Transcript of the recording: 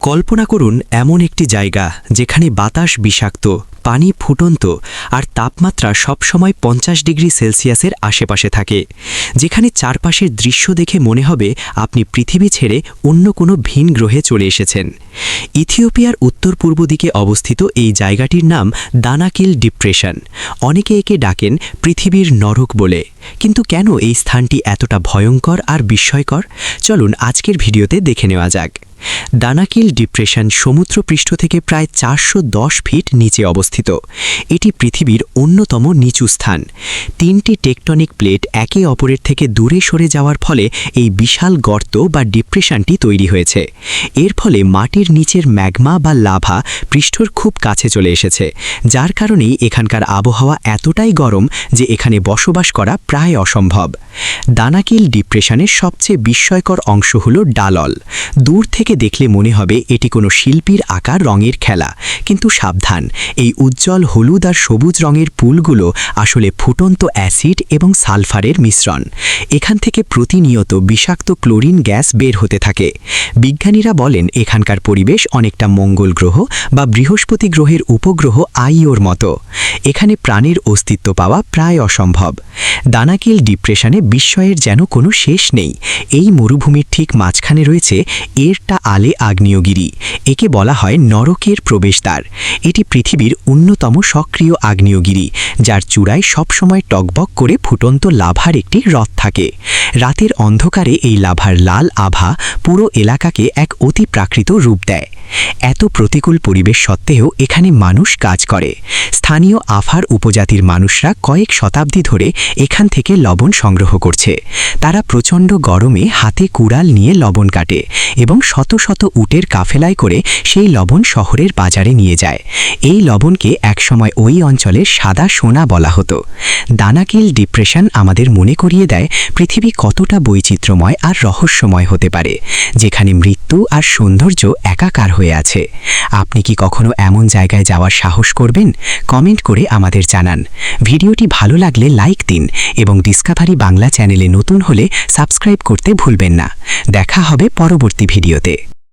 কল্পনা করুন এমন একটি জায়গা যেখানে বাতাস বিষাক্ত, পানি ফুটন্ত আর তাপমাত্রা সবসময় 50 ডিগ্রি সেলসিয়াসের আশেপাশে থাকে, যেখানে চারপাশের দৃশ্য দেখে মনে হবে আপনি পৃথিবী ছেড়ে অন্য কোনো ভিন গ্রহে চলে এসেছেন। ইথিওপিয়ার উত্তর পূর্ব দিকে অবস্থিত এই জায়গাটির নাম দানাকিল ডিপ্রেশন। অনেকে একে ডাকেন পৃথিবীর নরক বলে। কিন্তু কেন এই স্থানটি এতটা ভয়ঙ্কর আর বিস্ময়কর? চলুন আজকের ভিডিওতে দেখে নেওয়া যাক। দানাকিল ডিপ্রেশন সমুদ্রপৃষ্ঠ থেকে প্রায় 410 ফিট নিচে অবস্থিত। এটি পৃথিবীর অন্যতম নিচু স্থান। 3টি টেকটনিক প্লেট একে অপরের থেকে দূরে সরে যাওয়ার ফলে এই বিশাল গর্ত বা ডিপ্রেশনটি তৈরি হয়েছে। এর ফলে মাটির নিচের ম্যাগমা বা লাভা পৃষ্ঠর খুব কাছে চলে এসেছে, যার কারণেই এখানকার আবহাওয়া এতটাই গরম যে এখানে বসবাস করা প্রায় অসম্ভব। দানাকিল ডিপ্রেশনের সবচেয়ে বিস্ময়কর অংশ হল ডালল। দূর থেকে দেখলে মনে হবে এটি কোনো শিল্পীর আঁকা রঙের খেলা, কিন্তু সাবধান, এই উজ্জ্বল হলুদ আর সবুজ রঙের পুলগুলো আসলে ফুটন্ত অ্যাসিড এবং সালফারের মিশ্রণ। এখান থেকে প্রতিনিয়ত বিষাক্ত ক্লোরিন গ্যাস বের হতে থাকে। বিজ্ঞানীরা বলেন এখানকার পরিবেশ অনেকটা মঙ্গল গ্রহ বা বৃহস্পতি গ্রহের উপগ্রহ আইওর মতো। এখানে প্রাণের অস্তিত্ব পাওয়া প্রায় অসম্ভব। দানাকিল ডিপ্রেশনে বিস্ময়ের যেন কোনো শেষ নেই। এই মরুভূমির ঠিক মাঝখানে রয়েছে এরটা আলে আগ্নেয়গিরি। একে বলা হয় নরকের প্রবেশদ্বার। এটি পৃথিবীর অন্যতম সক্রিয় আগ্নেয়গিরি, যার চূড়ায় সবসময় টকবক করে ফুটন্ত লাভার একটি হ্রদ থাকে। রাতের অন্ধকারে এই লাভার লাল আভা পুরো এলাকাকে এক অতি প্রাকৃত রূপ দেয়। এত প্রতিকূল পরিবেশ সত্ত্বেও এখানে মানুষ কাজ করে। স্থানীয় আফার উপজাতির মানুষরা কয়েক শতাব্দী ধরে এখান থেকে লবণ সংগ্রহ করছে। তারা প্রচণ্ড গরমে হাতে কুড়াল নিয়ে লবণ কাটে এবং শত শত উটের কাফেলায় করে সেই লবণ শহরের বাজারে নিয়ে যায়। এই লবণকে একসময় ওই অঞ্চলের সাদা সোনা বলা হতো। দানাকিল ডিপ্রেশন আমাদের মনে করিয়ে দেয় পৃথিবী কতটা বৈচিত্র্যময় আর রহস্যময় হতে পারে, যেখানে মৃত্যু আর সৌন্দর্য একাকার হয়ে আছে। আপনি কি কখনো এমন জায়গায় যাওয়ার সাহস করবেন? কমেন্ট করে আমাদের জানান। ভিডিওটি ভালো লাগলে লাইক দিন এবং ডিসকভারি বাংলা চ্যানেলে নতুন হলে সাবস্ক্রাইব করতে ভুলবেন না। দেখা হবে পরবর্তী ভিডিওতে।